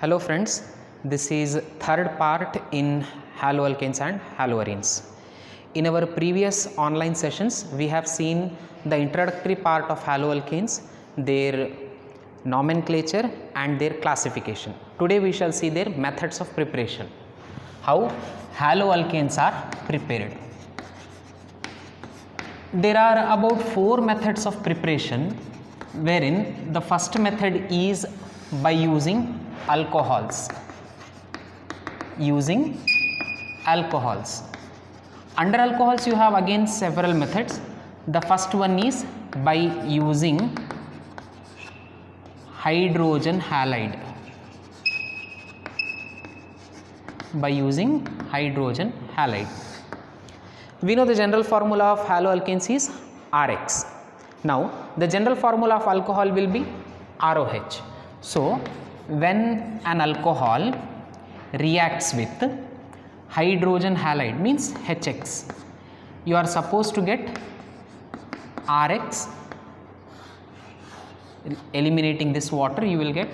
Hello friends, this is third part in haloalkanes and haloarenes. In our previous online sessions, we have seen the introductory part of haloalkanes, their nomenclature and their classification. Today we shall see their methods of preparation, how haloalkanes are prepared. There are about 4 methods of preparation, wherein the first method is by using alcohols. Under alcohols you have again several methods. The first one is by using hydrogen halide. We know the general formula of haloalkanes is Rx. Now the general formula of alcohol will be ROH. So when an alcohol reacts with hydrogen halide, means HX, you are supposed to get Rx. Eliminating this water, you will get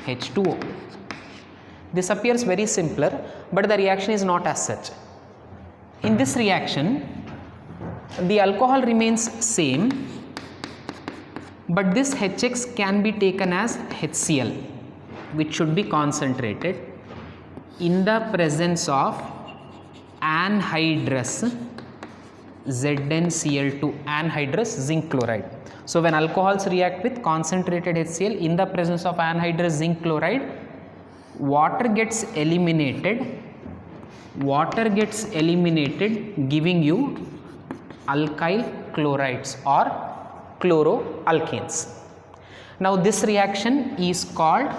H2O. This appears very simpler, but the reaction is not as such. In this reaction, the alcohol remains same, but this HX can be taken as HCl, which should be concentrated in the presence of anhydrous ZnCl2, anhydrous zinc chloride. So when alcohols react with concentrated HCl in the presence of anhydrous zinc chloride, water gets eliminated, giving you alkyl chlorides or chloroalkanes. Now this reaction is called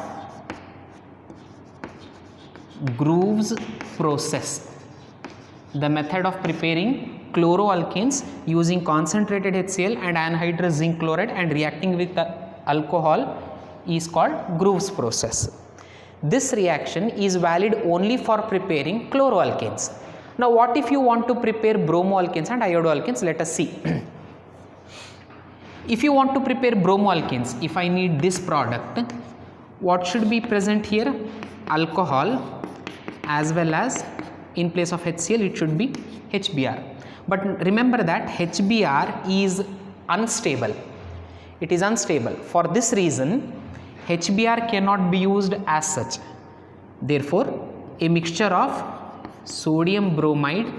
Grove's process. The method of preparing chloroalkanes using concentrated HCl and anhydrous zinc chloride and reacting with the alcohol is called Grove's process. This reaction is valid only for preparing chloroalkanes. Now what if you want to prepare bromoalkanes and iodoalkanes? Let us see. If you want to prepare bromoalkanes, if I need this product, what should be present here? Alcohol, as well as in place of HCl it should be HBr. But remember that HBr is unstable. It is unstable. For this reason, HBr cannot be used as such. Therefore, a mixture of sodium bromide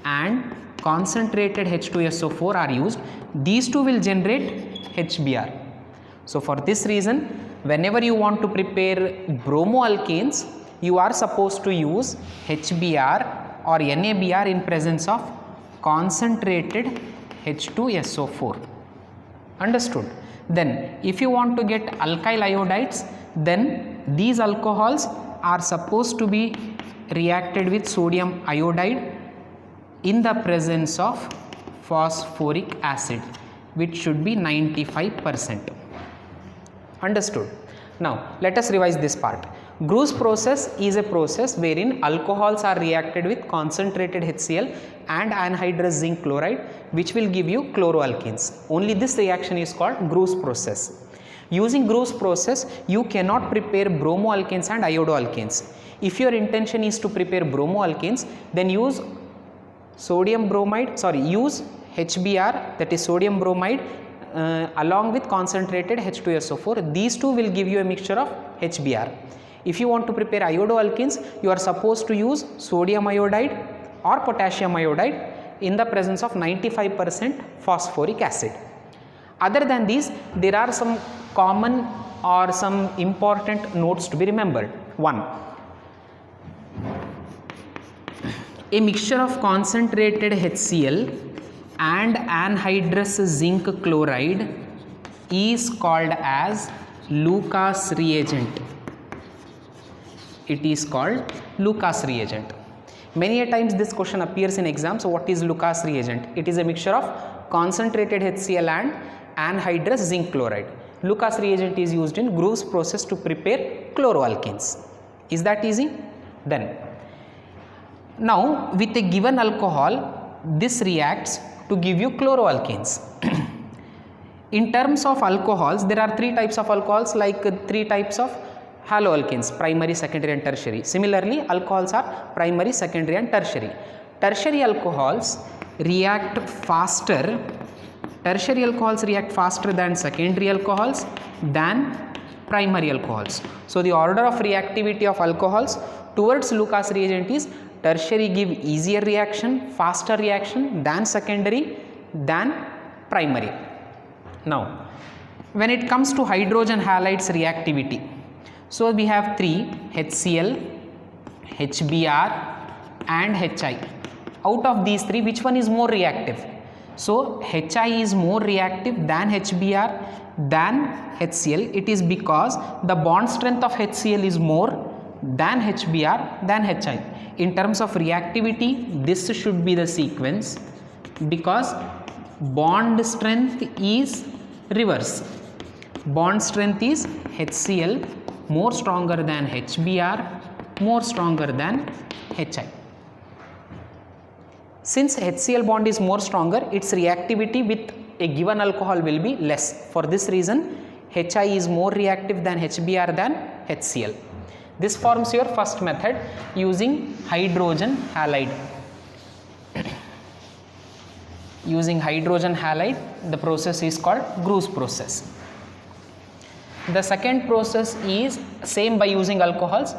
and concentrated H2SO4 are used. These two will generate HBr. So for this reason, whenever you want to prepare bromoalkanes, you are supposed to use HBr or NaBr in presence of concentrated H2SO4. Understood? Then if you want to get alkyl iodides, then these alcohols are supposed to be reacted with sodium iodide in the presence of phosphoric acid, which should be 95%. Understood? Now let us revise this part. Grove's process is a process wherein alcohols are reacted with concentrated HCl and anhydrous zinc chloride, which will give you chloroalkanes. Only this reaction is called Grove's process. Using Grove's process, you cannot prepare bromoalkanes and iodoalkanes. If your intention is to prepare bromoalkanes, then use use HBr, that is sodium bromide, along with concentrated H2SO4. These two will give you a mixture of HBr. If you want to prepare iodoalkanes, you are supposed to use sodium iodide or potassium iodide in the presence of 95% phosphoric acid. Other than these, there are some common or some important notes to be remembered. 1. A mixture of concentrated HCl and anhydrous zinc chloride is called as Lucas reagent. It is called Lucas reagent. Many a times this question appears in exams. So what is Lucas reagent? It is a mixture of concentrated HCl and anhydrous zinc chloride. Lucas reagent is used in Grove's process to prepare chloroalkanes. Is that easy? Then now with a given alcohol, this reacts to give you chloroalkanes. In terms of alcohols, there are 3 types of alcohols, like 3 types of haloalkanes, primary, secondary and tertiary. Similarly, alcohols are primary, secondary and tertiary. Tertiary alcohols react faster. Tertiary alcohols react faster than secondary alcohols than primary alcohols. So the order of reactivity of alcohols towards Lucas reagent is tertiary give easier reaction, faster reaction than secondary, than primary. Now, when it comes to hydrogen halides reactivity, so we have three: HCl, HBr and HI. Out of these three, which one is more reactive? So HI is more reactive than HBr than HCl. It is because the bond strength of HCl is more than HBr than HI. In terms of reactivity, this should be the sequence, because bond strength is reverse. Bond strength is HCl more stronger than HBr, more stronger than HI. Since HCl bond is more stronger, its reactivity with a given alcohol will be less. For this reason, HI is more reactive than HBr than HCl. This forms your first method using hydrogen halide. Using hydrogen halide, the process is called Gru's process. The second process is same by using alcohols,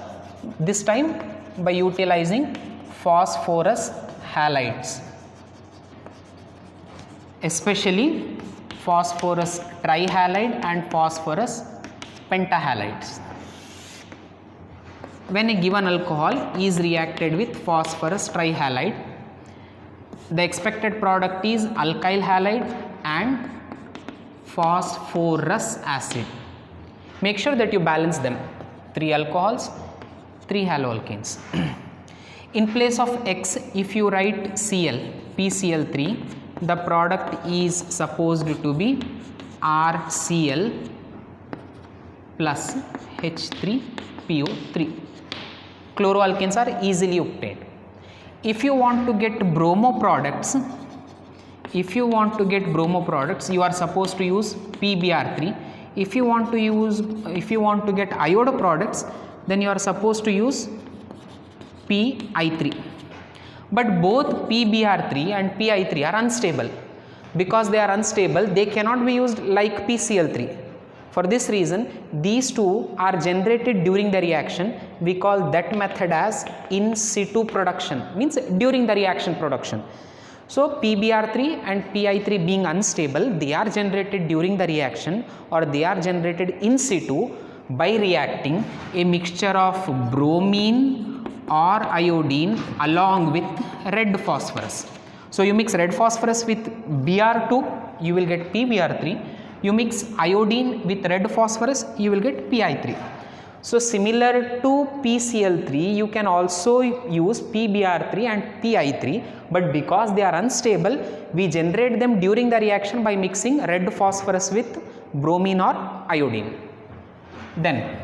this time by utilizing phosphorus halides, especially phosphorus trihalide and phosphorus pentahalides. When a given alcohol is reacted with phosphorus trihalide, the expected product is alkyl halide and phosphorus acid. Make sure that you balance them. 3 alcohols, 3 haloalkanes. In place of X, if you write Cl, PCl3, the product is supposed to be RCl plus H3PO3. Chloroalkanes are easily obtained. If you want to get bromo products, you are supposed to use PBr3. If you want to get iodo products, then you are supposed to use PI3. But both PBr3 and PI3 are unstable. Because they are unstable, they cannot be used like PCl3. For this reason, these two are generated during the reaction. We call that method as in situ production, means during the reaction production. So PBr3 and PI3 being unstable, they are generated during the reaction, or they are generated in situ by reacting a mixture of bromine or iodine along with red phosphorus. So you mix red phosphorus with Br2, you will get PBr3. You mix iodine with red phosphorus, you will get PI3. So similar to PCl3, you can also use PBr3 and PI3, but because they are unstable, we generate them during the reaction by mixing red phosphorus with bromine or iodine. Then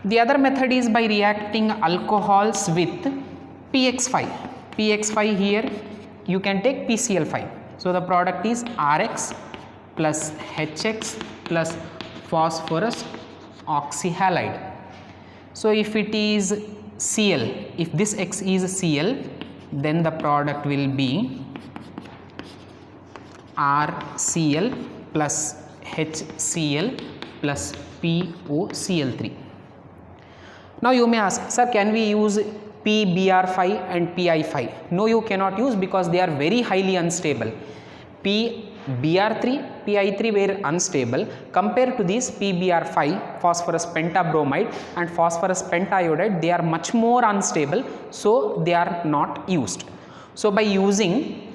the other method is by reacting alcohols with PX5. PX5 here you can take PCl5. So the product is RX plus HX plus phosphorus oxyhalide. So if it is Cl, if this X is Cl, then the product will be RCl plus HCl plus POCl3. Now you may ask, sir, can we use PBr5 and PI5? No, you cannot use, because they are very highly unstable. PBr3, PI3 were unstable. Compared to this PBr5, phosphorus pentabromide and phosphorus pentaiodide, they are much more unstable, so they are not used. So by using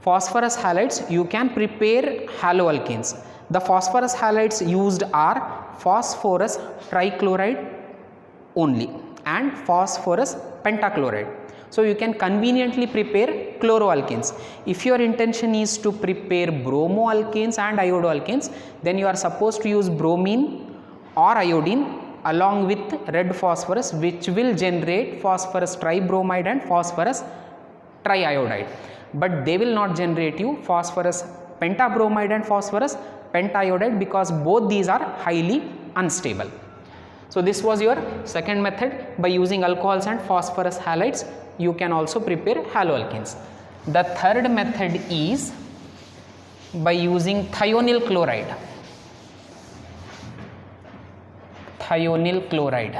phosphorus halides, you can prepare haloalkanes. The phosphorus halides used are phosphorus trichloride only and phosphorus pentachloride. So you can conveniently prepare chloroalkanes. If your intention is to prepare bromoalkanes and iodoalkanes, then you are supposed to use bromine or iodine along with red phosphorus, which will generate phosphorus tribromide and phosphorus triiodide. But they will not generate you phosphorus pentabromide and phosphorus pentaiodide, because both these are highly unstable. So this was your second method. By using alcohols and phosphorus halides, you can also prepare haloalkanes. The third method is by using thionyl chloride. Thionyl chloride.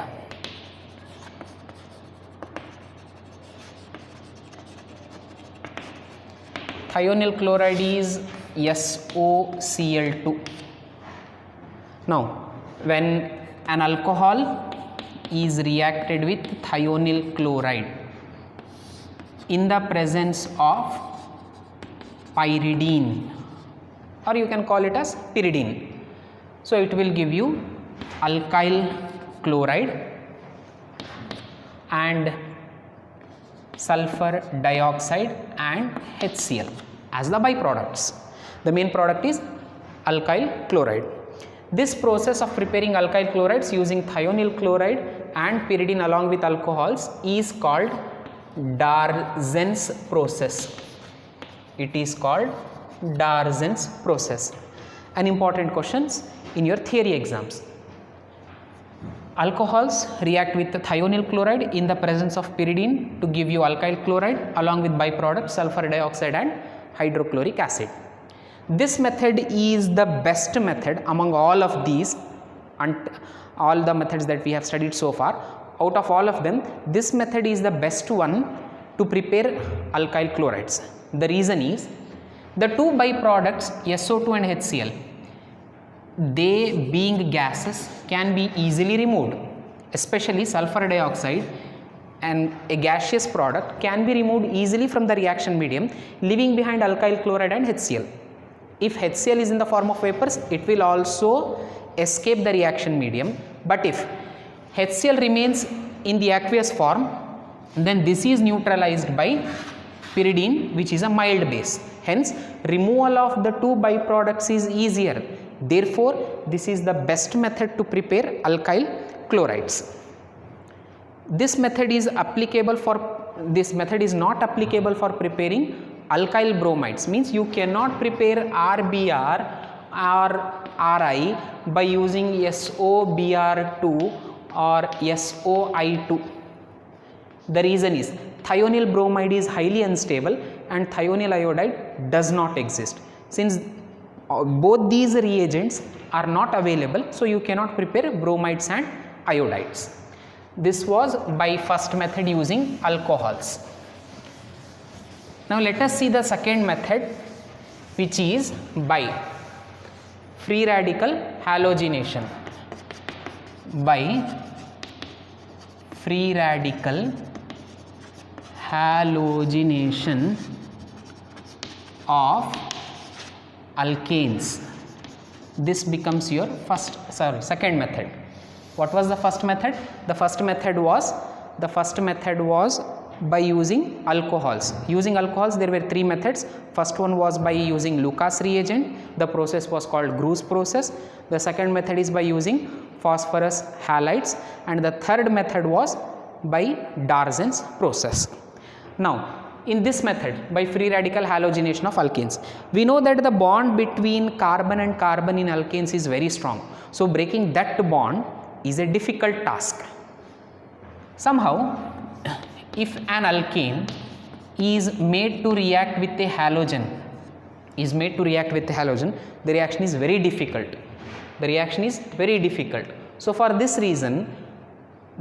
Thionyl chloride is SOCl2. Now, when an alcohol is reacted with thionyl chloride in the presence of pyridine, or you can call it as pyridine, so it will give you alkyl chloride and sulfur dioxide and HCl as the byproducts. The main product is alkyl chloride. This process of preparing alkyl chlorides using thionyl chloride and pyridine along with alcohols is called Darzin's process. It is called Darzin's process. An important questions in your theory exams. Alcohols react with the thionyl chloride in the presence of pyridine to give you alkyl chloride along with byproducts sulfur dioxide and hydrochloric acid. This method is the best method among all of these and all the methods that we have studied so far. Out of all of them, this method is the best one to prepare alkyl chlorides. The reason is the two byproducts SO2 and HCl, they being gases can be easily removed, especially sulfur dioxide, and a gaseous product can be removed easily from the reaction medium, leaving behind alkyl chloride and HCl. If HCl is in the form of vapors, it will also escape the reaction medium, but if HCl remains in the aqueous form, then this is neutralized by pyridine, which is a mild base. Hence, removal of the two byproducts is easier. Therefore, this is the best method to prepare alkyl chlorides. This method is not applicable for preparing alkyl bromides. Means you cannot prepare RBr or RI by using SOBr2 or SOI2. The reason is thionyl bromide is highly unstable and thionyl iodide does not exist. Since both these reagents are not available, so you cannot prepare bromides and iodides. This was by first method using alcohols. Now let us see the second method, which is by free radical halogenation. By free radical halogenation of alkanes. This becomes your second method. What was the first method? The first method was by using alcohols. Using alcohols, there were three methods. First one was by using Lucas reagent. The process was called Gru's process. The second method is by using phosphorus halides, and the third method was by Darzin's process. Now, in this method, by free radical halogenation of alkanes, we know that the bond between carbon and carbon in alkanes is very strong. So breaking that bond is a difficult task. Somehow, if an alkane is made to react with a halogen, the reaction is very difficult. So for this reason,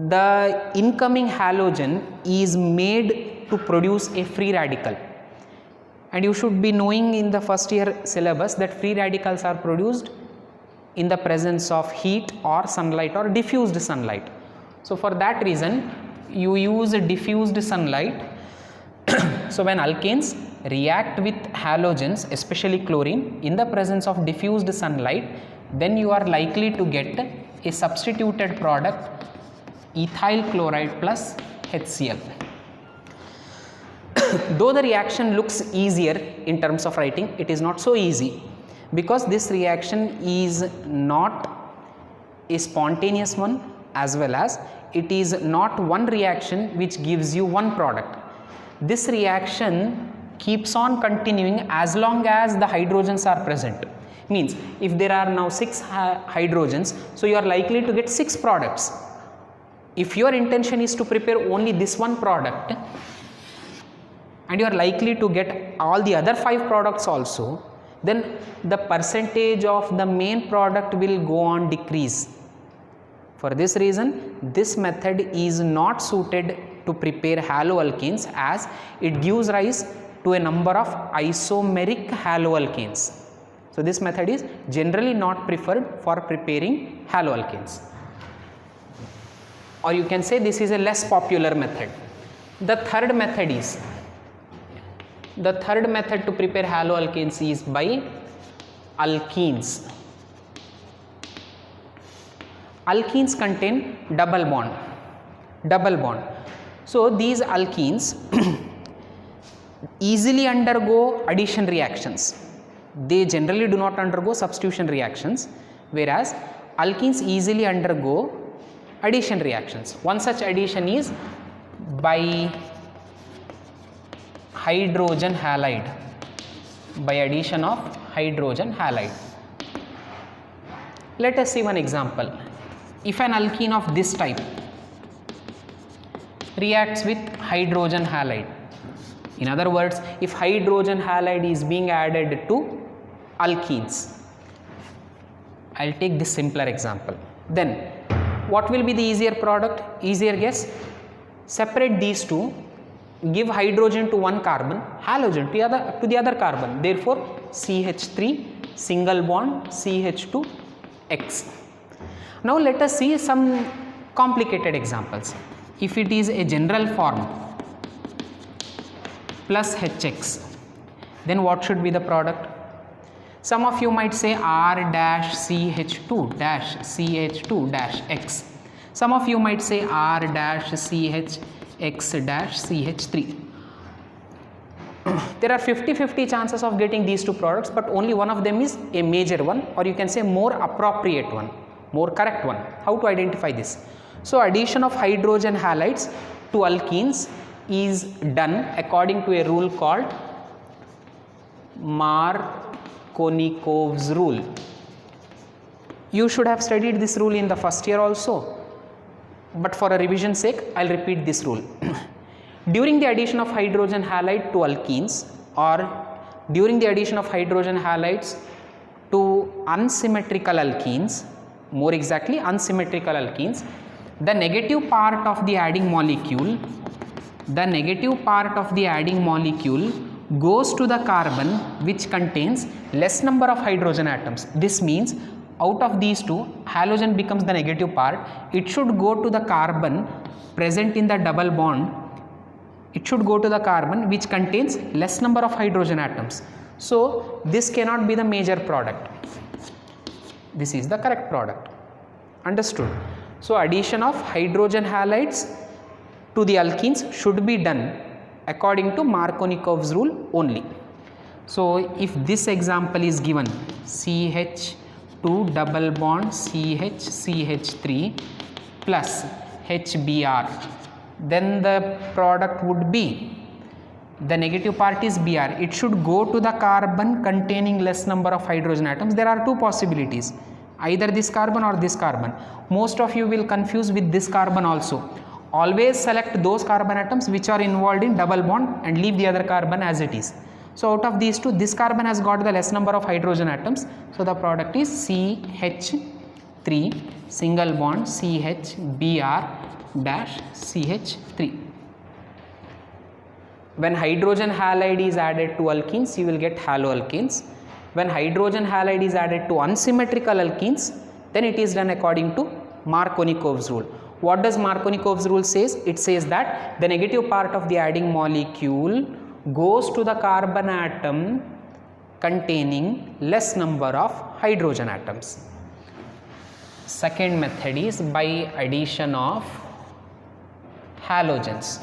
the incoming halogen is made to produce a free radical. And you should be knowing in the first year syllabus that free radicals are produced in the presence of heat or sunlight or diffused sunlight. So for that reason, you use diffused sunlight. So when alkanes react with halogens, especially chlorine, in the presence of diffused sunlight, then you are likely to get a substituted product, ethyl chloride plus HCl. Though the reaction looks easier in terms of writing, it is not so easy, because this reaction is not a spontaneous one, as well as it is not one reaction which gives you one product. This reaction keeps on continuing as long as the hydrogens are present. Means if there are now 6 hydrogens, so you are likely to get 6 products. If your intention is to prepare only this one product and you are likely to get all the other 5 products also, then the percentage of the main product will go on decrease. For this reason, this method is not suited to prepare haloalkanes, as it gives rise to a number of isomeric haloalkanes. So this method is generally not preferred for preparing haloalkanes, or you can say this is a less popular method. The third method to prepare haloalkanes is by alkenes. Alkenes contain double bond. So these alkenes easily undergo addition reactions. They generally do not undergo substitution reactions, whereas alkenes easily undergo addition reactions. One such addition is by hydrogen halide, by addition of hydrogen halide. Let us see one example. If an alkene of this type reacts with hydrogen halide, in other words, if hydrogen halide is being added to alkenes, I will take this simpler example. Then what will be the easier product? Easier guess? Separate these two, give hydrogen to one carbon, halogen to the other carbon. Therefore, CH3 single bond CH2 X. Now let us see some complicated examples. If it is a general form plus HX, then what should be the product? Some of you might say R-CH2-CH2-X. Some of you might say R-CHX-CH3. There are 50-50 chances of getting these two products, but only one of them is a major one, or you can say more appropriate one, more correct one. How to identify this? So addition of hydrogen halides to alkenes is done according to a rule called Markovnikov's rule. You should have studied this rule in the first year also, but for a revision sake, I will repeat this rule. During the addition of hydrogen halide to alkenes, or during the addition of hydrogen halides to unsymmetrical alkenes, more exactly unsymmetrical alkenes, the negative part of the adding molecule goes to the carbon which contains less number of hydrogen atoms. This means out of these two, halogen becomes the negative part. It should go to the carbon present in the double bond. It should go to the carbon which contains less number of hydrogen atoms. So this cannot be the major product. This is the correct product. Understood? So addition of hydrogen halides to the alkenes should be done according to Markovnikov's rule only. So if this example is given, CH2 double bond CH3 plus HBr, then the product would be, the negative part is Br. It should go to the carbon containing less number of hydrogen atoms. There are two possibilities, either this carbon or this carbon. Most of you will confuse with this carbon also. Always select those carbon atoms which are involved in double bond and leave the other carbon as it is. So out of these two, this carbon has got the less number of hydrogen atoms. So the product is CH3 single bond CHBr dash CH3. When hydrogen halide is added to alkenes, you will get haloalkanes. When hydrogen halide is added to unsymmetrical alkenes, then it is done according to Markovnikov's rule. What does Markovnikov's rule says? It says that the negative part of the adding molecule goes to the carbon atom containing less number of hydrogen atoms. Second method is by addition of halogens.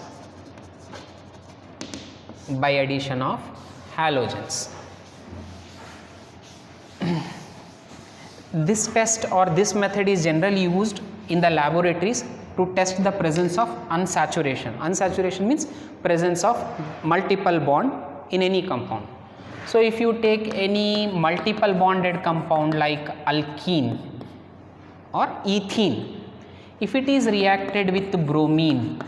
By addition of halogens. This test or this method is generally used in the laboratories to test the presence of unsaturation. Unsaturation means presence of multiple bond in any compound. So if you take any multiple bonded compound like alkene or ethene, if it is reacted with bromine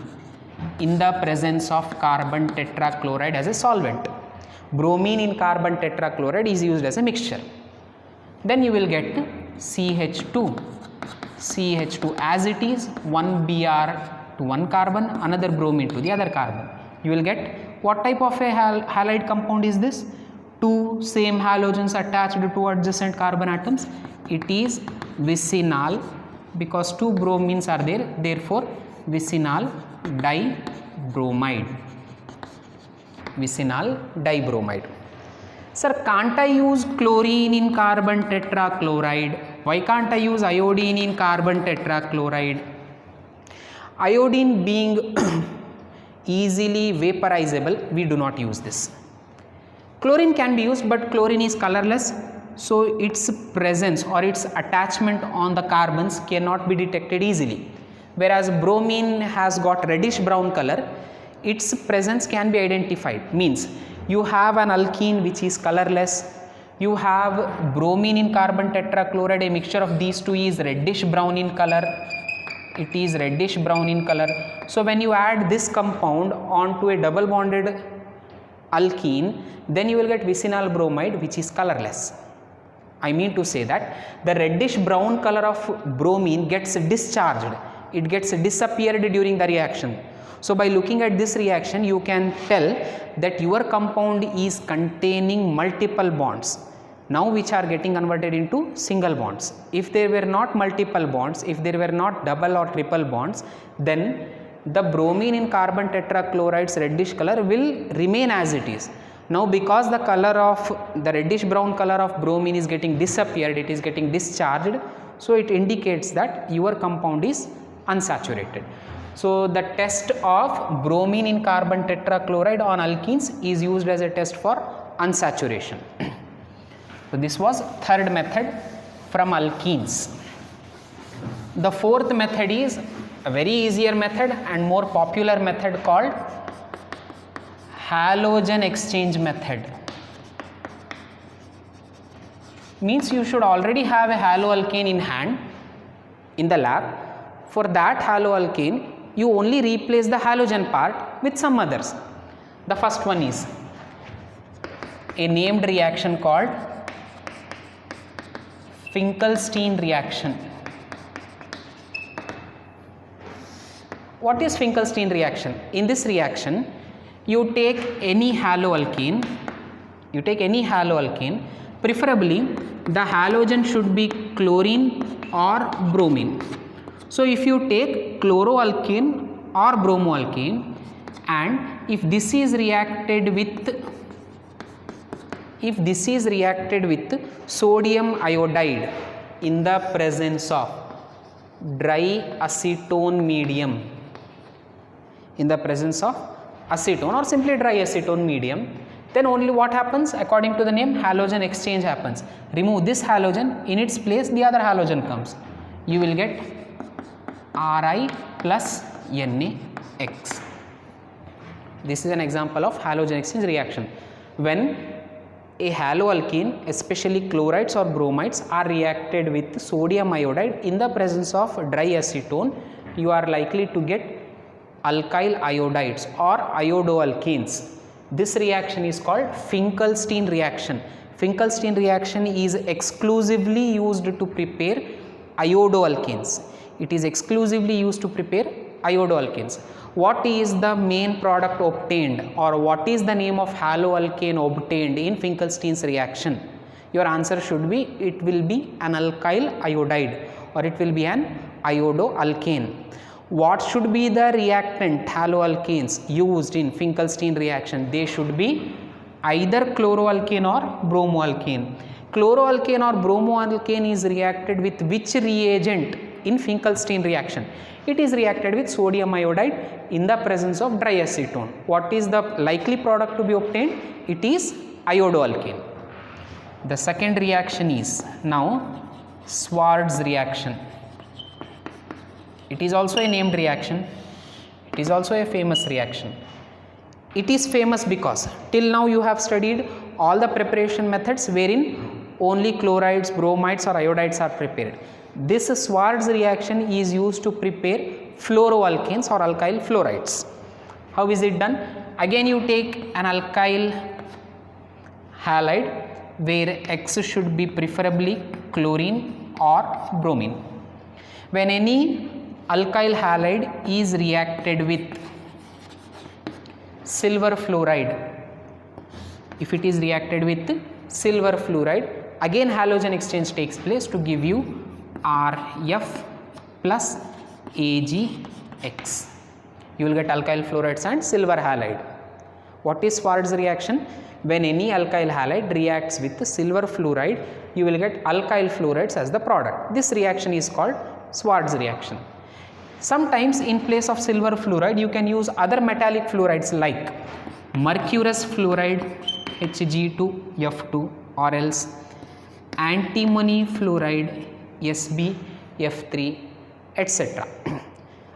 in the presence of carbon tetrachloride as a solvent, bromine in carbon tetrachloride is used as a mixture, then you will get CH2 as it is, one Br to one carbon, another bromine to the other carbon. You will get what type of a halide compound is this? Two same halogens attached to adjacent carbon atoms. It is vicinal, because two bromines are there, therefore vicinal dibromide. Vicinal dibromide. Sir, can't I use chlorine in carbon tetrachloride? Why can't I use iodine in carbon tetrachloride? Iodine being easily vaporizable, we do not use this. Chlorine can be used, but chlorine is colorless, so its presence or its attachment on the carbons cannot be detected easily. Whereas bromine has got reddish brown color, its presence can be identified. Means you have an alkene which is colorless, you have bromine in carbon tetrachloride, a mixture of these two is reddish brown in color. It is reddish brown in color. So when you add this compound onto a double bonded alkene, then you will get vicinal bromide which is colorless. I mean to say that the reddish brown color of bromine gets discharged, it gets disappeared during the reaction. So by looking at this reaction, you can tell that your compound is containing multiple bonds, now which are getting converted into single bonds. If there were not multiple bonds, if there were not double or triple bonds, then the bromine in carbon tetrachloride's reddish color will remain as it is. Now because the color of the reddish brown color of bromine is getting disappeared, it is getting discharged, so it indicates that your compound is unsaturated. So the test of bromine in carbon tetrachloride on alkenes is used as a test for unsaturation. So this was third method from alkenes. The fourth method is a very easier method and more popular method called halogen exchange method. Means you should already have a haloalkane in hand in the lab. For that haloalkane, you only replace the halogen part with some others. The first one is a named reaction called Finkelstein reaction. What is Finkelstein reaction? In this reaction, you take any haloalkane, preferably the halogen should be chlorine or bromine. So if you take chloroalkane or bromoalkane, and if this is reacted with sodium iodide in the presence of dry acetone medium, in the presence of acetone or simply dry acetone medium, then only what happens? According to the name, halogen exchange happens. Remove this halogen, in its place the other halogen comes. You will get Ri plus NaX. This is an example of halogen exchange reaction. When a haloalkane, especially chlorides or bromides, are reacted with sodium iodide in the presence of dry acetone, you are likely to get alkyl iodides or iodoalkanes. This reaction is called Finkelstein reaction. Finkelstein reaction is exclusively used to prepare iodoalkanes. It is exclusively used to prepare iodoalkanes. What is the main product obtained, or what is the name of haloalkane obtained in Finkelstein's reaction? Your answer should be, it will be an alkyl iodide or it will be an iodoalkane. What should be the reactant haloalkanes used in Finkelstein reaction? They should be either chloroalkane or bromoalkane. Chloroalkane or bromoalkane is reacted with which reagent in Finkelstein reaction? It is reacted with sodium iodide in the presence of dry acetone. What is the likely product to be obtained? It is iodoalkane. The second reaction is now Schwarz reaction. It is also a named reaction. It is also a famous reaction. It is famous because till now you have studied all the preparation methods wherein only chlorides, bromides or iodides are prepared. This Schwarz reaction is used to prepare fluoroalkanes or alkyl fluorides. How is it done? Again you take an alkyl halide where X should be preferably chlorine or bromine. When any alkyl halide is reacted with silver fluoride, if it is reacted with silver fluoride, again halogen exchange takes place to give you Rf plus AgX. You will get alkyl fluorides and silver halide. What is Schwarz reaction? When any alkyl halide reacts with silver fluoride, you will get alkyl fluorides as the product. This reaction is called Schwarz reaction. Sometimes in place of silver fluoride, you can use other metallic fluorides like mercurous fluoride Hg2F2 or else antimony fluoride SbF3, etc.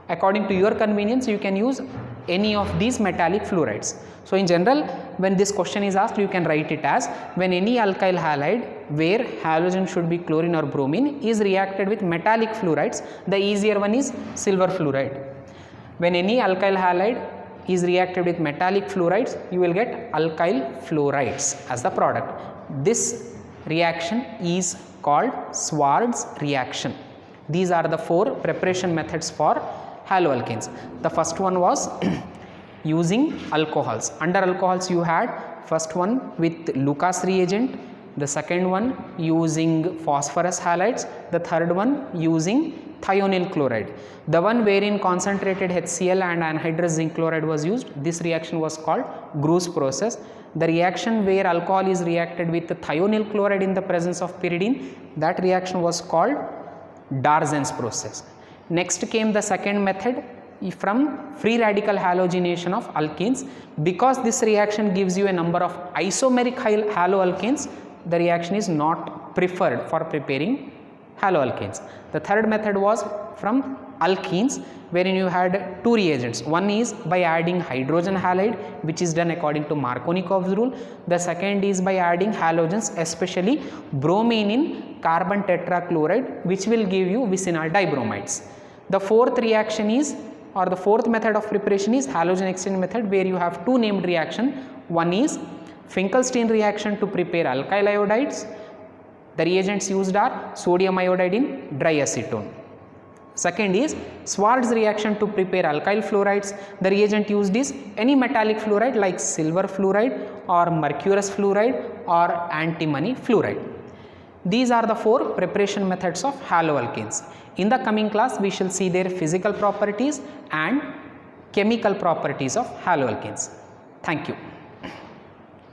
According to your convenience, you can use any of these metallic fluorides. So in general, when this question is asked, you can write it as when any alkyl halide where halogen should be chlorine or bromine is reacted with metallic fluorides, the easier one is silver fluoride. When any alkyl halide is reacted with metallic fluorides, you will get alkyl fluorides as the product. This reaction is called Schwarz reaction. These are the 4 preparation methods for haloalkanes. The first one was using alcohols. Under alcohols you had first one with Lucas reagent, the second one using phosphorus halides, the third one using thionyl chloride. The one wherein concentrated HCl and anhydrous zinc chloride was used, this reaction was called Gru's process. The reaction where alcohol is reacted with the thionyl chloride in the presence of pyridine, that reaction was called Darzen's process. Next came the second method from free radical halogenation of alkenes. Because this reaction gives you a number of isomeric haloalkanes, the reaction is not preferred for preparing haloalkanes. The third method was from alkenes, wherein you had 2 reagents. One is by adding hydrogen halide, which is done according to Markovnikov's rule. The second is by adding halogens, especially bromine in carbon tetrachloride, which will give you vicinal dibromides. The fourth reaction is, or the fourth method of preparation is halogen exchange method, where you have 2 named reaction. One is Finkelstein reaction to prepare alkyl iodides. The reagents used are sodium iodide in dry acetone. Second is Schwarz reaction to prepare alkyl fluorides. The reagent used is any metallic fluoride like silver fluoride or mercurous fluoride or antimony fluoride. These are the 4 preparation methods of haloalkanes. In the coming class, we shall see their physical properties and chemical properties of haloalkanes. Thank you.